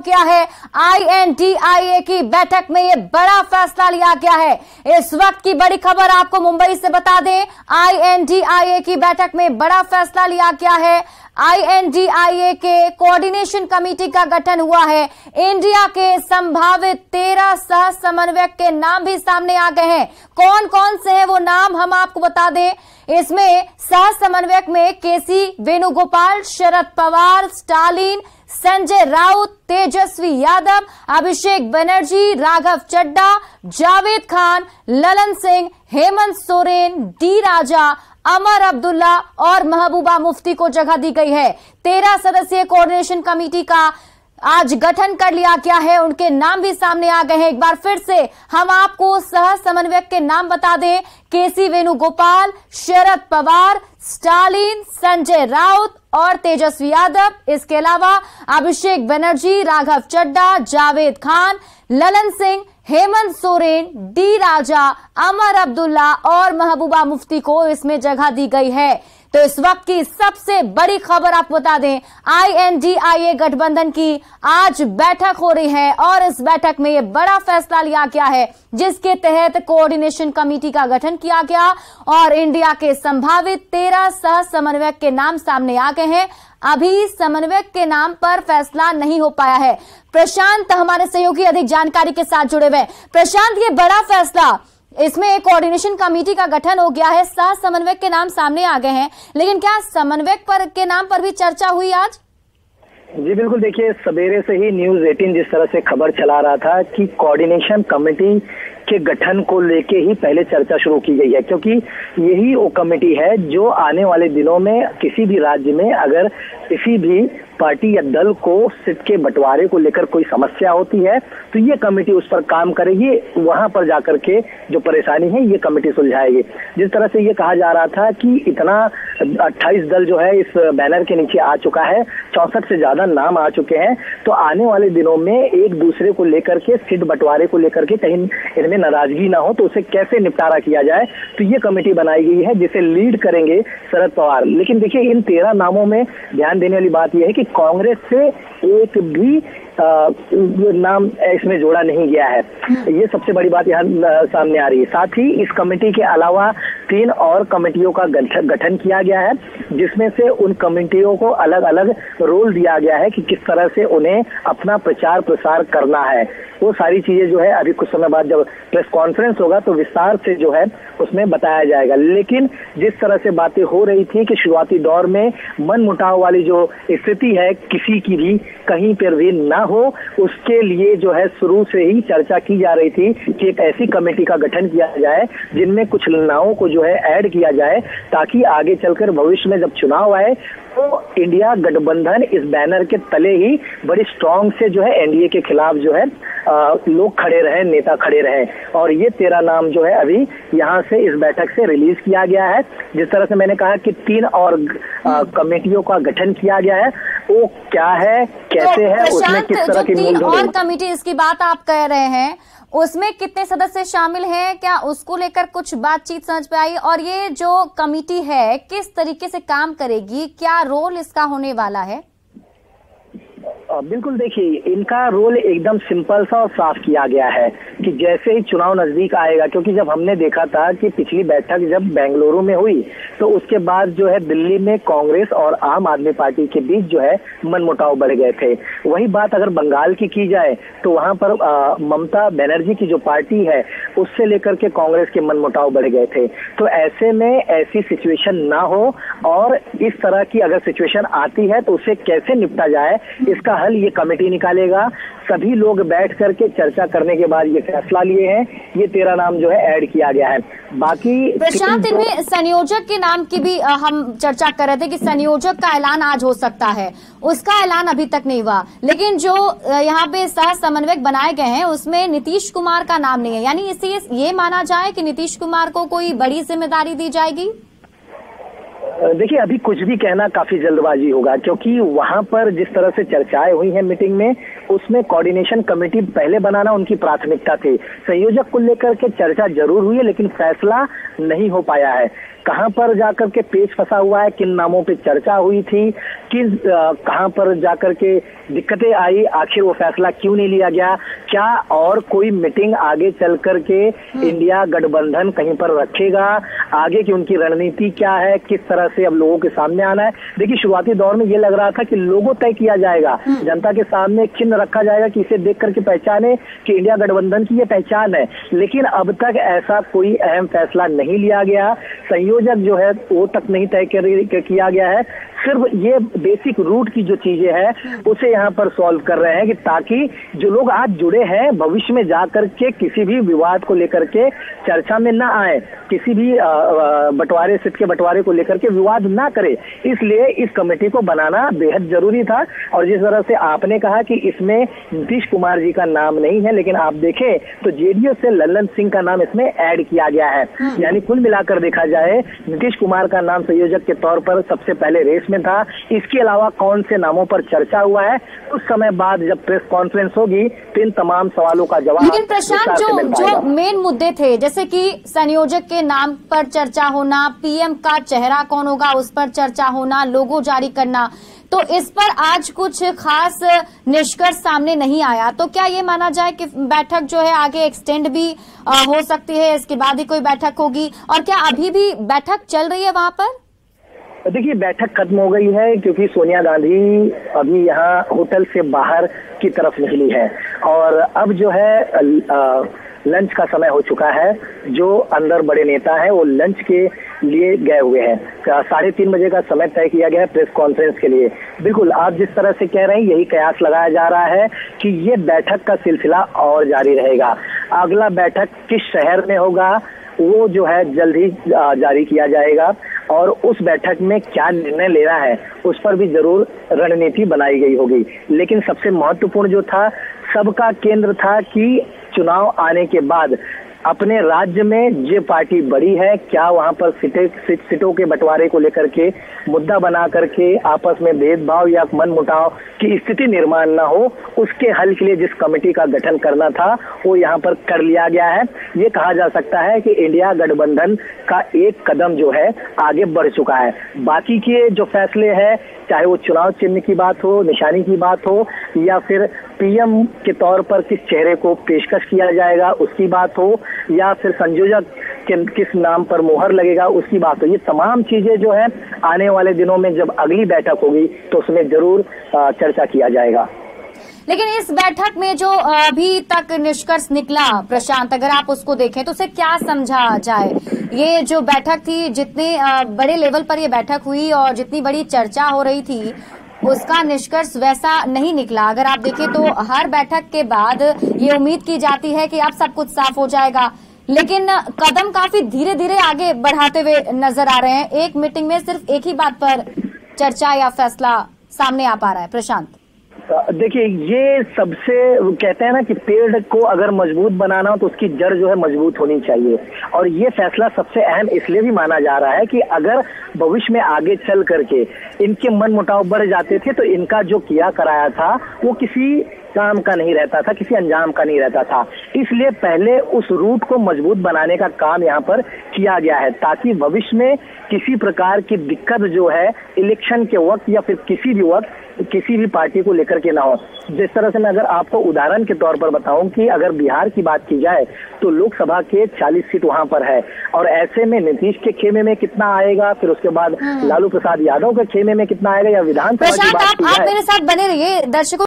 क्या है INDIA की बैठक में ये बड़ा फैसला लिया गया है। इस वक्त की बड़ी खबर आपको मुंबई से बता दें, INDIA की बैठक में बड़ा फैसला लिया गया है। INDIA के कोऑर्डिनेशन कमेटी का गठन हुआ है। इंडिया के संभावित 13 सह समन्वयक के नाम भी सामने आ गए हैं। कौन कौन से हैं वो नाम हम आपको बता दें। इसमें सह समन्वयक में केसी वेणुगोपाल, शरद पवार, स्टालिन, संजय राउत, तेजस्वी यादव, अभिषेक बनर्जी, राघव चड्ढा, जावेद खान, ललन सिंह, हेमंत सोरेन, डी राजा, अमर अब्दुल्ला और महबूबा मुफ्ती को जगह दी गई है। 13 सदस्यीय कोऑर्डिनेशन कमेटी का आज गठन कर लिया गया है। उनके नाम भी सामने आ गए हैं। एक बार फिर से हम आपको सह समन्वयक के नाम बता दें, केसी वेणुगोपाल, शरद पवार, स्टालिन, संजय राउत और तेजस्वी यादव। इसके अलावा अभिषेक बनर्जी, राघव चड्ढा, जावेद खान, ललन सिंह, हेमंत सोरेन, डी राजा, अमर अब्दुल्ला और महबूबा मुफ्ती को इसमें जगह दी गई है। तो इस वक्त की सबसे बड़ी खबर आपको बता दें, INDIA गठबंधन की आज बैठक हो रही है और इस बैठक में यह बड़ा फैसला लिया गया है, जिसके तहत कोऑर्डिनेशन कमेटी का गठन किया गया और इंडिया के संभावित 13 सह समन्वयक के नाम सामने आ गए हैं। अभी समन्वयक के नाम पर फैसला नहीं हो पाया है। प्रशांत हमारे सहयोगी अधिक जानकारी के साथ जुड़े हुए हैं। प्रशांत, ये बड़ा फैसला, इसमें एक कोऑर्डिनेशन कमेटी का गठन हो गया है, सह समन्वयक के नाम सामने आ गए हैं, लेकिन क्या समन्वयक पर के नाम पर भी चर्चा हुई आज? जी बिल्कुल, देखिए सवेरे से ही न्यूज़ 18 जिस तरह से खबर चला रहा था कि कोऑर्डिनेशन कमेटी के गठन को लेके ही पहले चर्चा शुरू की गई है, क्योंकि यही वो कमेटी है जो आने वाले दिनों में किसी भी राज्य में अगर किसी भी पार्टी या दल को सीट के बंटवारे को लेकर कोई समस्या होती है तो ये कमेटी उस पर काम करेगी। वहां पर जाकर के जो परेशानी है ये कमेटी सुलझाएगी। जिस तरह से ये कहा जा रहा था कि इतना 28 दल जो है इस बैनर के नीचे आ चुका है, 64 से ज्यादा नाम आ चुके हैं, तो आने वाले दिनों में एक दूसरे को लेकर के सीट बंटवारे को लेकर के कहीं इनमें नाराजगी ना हो तो उसे कैसे निपटारा किया जाए, तो ये कमेटी बनाई गई है जिसे लीड करेंगे शरद पवार। लेकिन देखिए इन 13 नामों में ध्यान देने वाली बात यह है कि कांग्रेस से एक भी नाम इसमें जोड़ा नहीं गया है। ये सबसे बड़ी बात यहाँ सामने आ रही है। साथ ही इस कमेटी के अलावा 3 और कमेटियों का गठन किया गया है, जिसमें से उन कमेटियों को अलग अलग रोल दिया गया है कि किस तरह से उन्हें अपना प्रचार प्रसार करना है। वो सारी चीजें जो है अभी कुछ समय बाद जब प्रेस कॉन्फ्रेंस होगा तो विस्तार से जो है उसमें बताया जाएगा। लेकिन जिस तरह से बातें हो रही थी कि शुरुआती दौर में मनमुटाव वाली जो स्थिति है किसी की भी कहीं पर भी ना हो, उसके लिए जो है शुरू से ही चर्चा की जा रही थी कि एक ऐसी कमेटी का गठन किया जाए जिनमें कुछ नामों को जो है ऐड किया जाए, ताकि आगे चलकर भविष्य में जब चुनाव आए तो इंडिया गठबंधन इस बैनर के तले ही बड़ी स्ट्रांग से जो है एनडीए के खिलाफ जो है लोग खड़े रहे, नेता खड़े रहे। और ये 13 नाम जो है अभी यहाँ से इस बैठक से रिलीज किया गया है। जिस तरह से मैंने कहा कि 3 और कमेटियों का गठन किया गया है, वो क्या है, कैसे है, उसमें किस तरह की 3 और कमेटी इसकी बात आप कह रहे हैं, उसमें कितने सदस्य शामिल हैं, क्या उसको लेकर कुछ बातचीत समझ में आई? और ये जो कमेटी है किस तरीके से काम करेगी, क्या रोल इसका होने वाला है? बिल्कुल, देखिए इनका रोल एकदम सिंपल सा और साफ किया गया है कि जैसे ही चुनाव नजदीक आएगा, क्योंकि जब हमने देखा था कि पिछली बैठक जब बेंगलुरु में हुई तो उसके बाद जो है दिल्ली में कांग्रेस और आम आदमी पार्टी के बीच जो है मनमुटाव बढ़ गए थे। वही बात अगर बंगाल की जाए तो वहां पर ममता बनर्जी की जो पार्टी है उससे लेकर के कांग्रेस के मनमुटाव बढ़ गए थे। तो ऐसे में ऐसी सिचुएशन ना हो और इस तरह की अगर सिचुएशन आती है तो उसे कैसे निपटा जाए, इसका हल ये कमेटी निकालेगा। सभी लोग बैठ करके चर्चा करने के बाद ये फैसला लिए हैं। ये 13 नाम जो है ऐड किया गया है। बाकी प्रशांत, इनमें संयोजक के नाम की भी हम चर्चा कर रहे थे कि संयोजक का ऐलान आज हो सकता है, उसका ऐलान अभी तक नहीं हुआ। लेकिन जो यहाँ पे सह समन्वयक बनाए गए हैं उसमें नीतीश कुमार का नाम नहीं है, यानी इसे ये माना जाए कि नीतीश कुमार को कोई बड़ी जिम्मेदारी दी जाएगी? देखिए, अभी कुछ भी कहना काफी जल्दबाजी होगा, क्योंकि वहां पर जिस तरह से चर्चाएं हुई हैं मीटिंग में, उसमें कोऑर्डिनेशन कमेटी पहले बनाना उनकी प्राथमिकता थी। संयोजक को लेकर के चर्चा जरूर हुई है, लेकिन फैसला नहीं हो पाया है। कहां पर जाकर के पेच फंसा हुआ है, किन नामों पे चर्चा हुई थी, कहां पर जाकर के दिक्कतें आई, आखिर वो फैसला क्यों नहीं लिया गया, क्या और कोई मीटिंग आगे चल करके इंडिया गठबंधन कहीं पर रखेगा, आगे की उनकी रणनीति क्या है, किस तरह से अब लोगों के सामने आना है। देखिए, शुरुआती दौर में ये लग रहा था कि लोगों तय किया जाएगा, जनता के सामने चिन्ह रखा जाएगा कि इसे देख करके पहचाने कि इंडिया गठबंधन की ये पहचान है, लेकिन अब तक ऐसा कोई अहम फैसला नहीं लिया गया। संयोजक जो है वो तक नहीं तय किया गया है। सिर्फ ये बेसिक रूट की जो चीजें हैं उसे यहाँ पर सॉल्व कर रहे हैं, कि ताकि जो लोग आज जुड़े हैं भविष्य में जाकर के किसी भी विवाद को लेकर के चर्चा में ना आए, किसी भी बंटवारे, सीट के बंटवारे को लेकर के विवाद ना करे। इसलिए इस कमेटी को बनाना बेहद जरूरी था। और जिस तरह से आपने कहा कि इसमें नीतीश कुमार जी का नाम नहीं है, लेकिन आप देखें तो जेडीयू से लल्लन सिंह का नाम इसमें ऐड किया गया है। यानी कुल मिलाकर देखा जाए, नीतीश कुमार का नाम संयोजक के तौर पर सबसे पहले रेस में था। इसके अलावा कौन से नामों पर चर्चा हुआ है, कुछ समय बाद जब प्रेस कॉन्फ्रेंस होगी तो इन तमाम सवालों का जवाब। लेकिन प्रशांत, जो मेन मुद्दे थे, जैसे कि संयोजक के नाम पर चर्चा होना, पीएम का चेहरा कौन होगा उस पर चर्चा होना, लोगो जारी करना, तो इस पर आज कुछ खास निष्कर्ष सामने नहीं आया। तो क्या ये माना जाए कि बैठक जो है आगे एक्सटेंड भी हो सकती है, इसके बाद ही कोई बैठक होगी? और क्या अभी भी बैठक चल रही है वहां पर? देखिए, बैठक खत्म हो गई है, क्योंकि सोनिया गांधी अभी यहाँ होटल से बाहर की तरफ निकली है और अब जो है लंच का समय हो चुका है। जो अंदर बड़े नेता हैं वो लंच के लिए गए हुए हैं। 3:30 बजे का समय तय किया गया है प्रेस कॉन्फ्रेंस के लिए। बिल्कुल आप जिस तरह से कह रहे हैं, यही कयास लगाया जा रहा है कि ये बैठक का सिलसिला और जारी रहेगा। अगला बैठक किस शहर में होगा वो जो है जल्द ही जारी किया जाएगा, और उस बैठक में क्या निर्णय लेना है उस पर भी जरूर रणनीति बनाई गई होगी। लेकिन सबसे महत्वपूर्ण जो था, सबका केंद्र था कि चुनाव आने के बाद अपने राज्य में जो पार्टी बड़ी है, क्या वहां पर सीटों के बंटवारे को लेकर के मुद्दा बना करके आपस में भेदभाव या मनमुटाव की स्थिति निर्माण न हो, उसके हल के लिए जिस कमेटी का गठन करना था वो यहाँ पर कर लिया गया है। ये कहा जा सकता है कि इंडिया गठबंधन का एक कदम जो है आगे बढ़ चुका है। बाकी के जो फैसले हैं, चाहे वो चुनाव चिन्ह की बात हो, निशानी की बात हो, या फिर पीएम के तौर पर किस चेहरे को पेशकश किया जाएगा उसकी बात हो, या फिर संयोजक किस नाम पर मोहर लगेगा उसकी बात हो, ये तमाम चीजें जो है आने वाले दिनों में जब अगली बैठक होगी तो उसमें जरूर चर्चा किया जाएगा। लेकिन इस बैठक में जो अभी तक निष्कर्ष निकला प्रशांत, अगर आप उसको देखें तो उसे क्या समझा जाए? ये जो बैठक थी, जितने बड़े लेवल पर ये बैठक हुई और जितनी बड़ी चर्चा हो रही थी, उसका निष्कर्ष वैसा नहीं निकला। अगर आप देखें तो हर बैठक के बाद ये उम्मीद की जाती है कि अब सब कुछ साफ हो जाएगा, लेकिन कदम काफी धीरे धीरे आगे बढ़ाते हुए नजर आ रहे हैं। एक मीटिंग में सिर्फ एक ही बात पर चर्चा या फैसला सामने आ पा रहा है। प्रशांत, देखिए, ये सबसे कहते हैं ना कि पेड़ को अगर मजबूत बनाना हो तो उसकी जड़ जो है मजबूत होनी चाहिए, और ये फैसला सबसे अहम इसलिए भी माना जा रहा है कि अगर भविष्य में आगे चल करके इनके मन मुटाव बढ़ जाते थे तो इनका जो किया कराया था वो किसी काम का नहीं रहता था, किसी अंजाम का नहीं रहता था। इसलिए पहले उस रूट को मजबूत बनाने का काम यहाँ पर किया गया है, ताकि भविष्य में किसी प्रकार की दिक्कत जो है इलेक्शन के वक्त या फिर किसी भी वक्त किसी भी पार्टी को लेकर के ना हो। जिस तरह से मैं अगर आपको उदाहरण के तौर पर बताऊं कि अगर बिहार की बात की जाए तो लोकसभा के 40 सीट वहां पर है, और ऐसे में नीतीश के खेमे में कितना आएगा, फिर उसके बाद लालू प्रसाद यादव के खेमे में कितना आएगा, या विधानसभा की बात की जाए। आप मेरे साथ बने रहिए, दर्शकों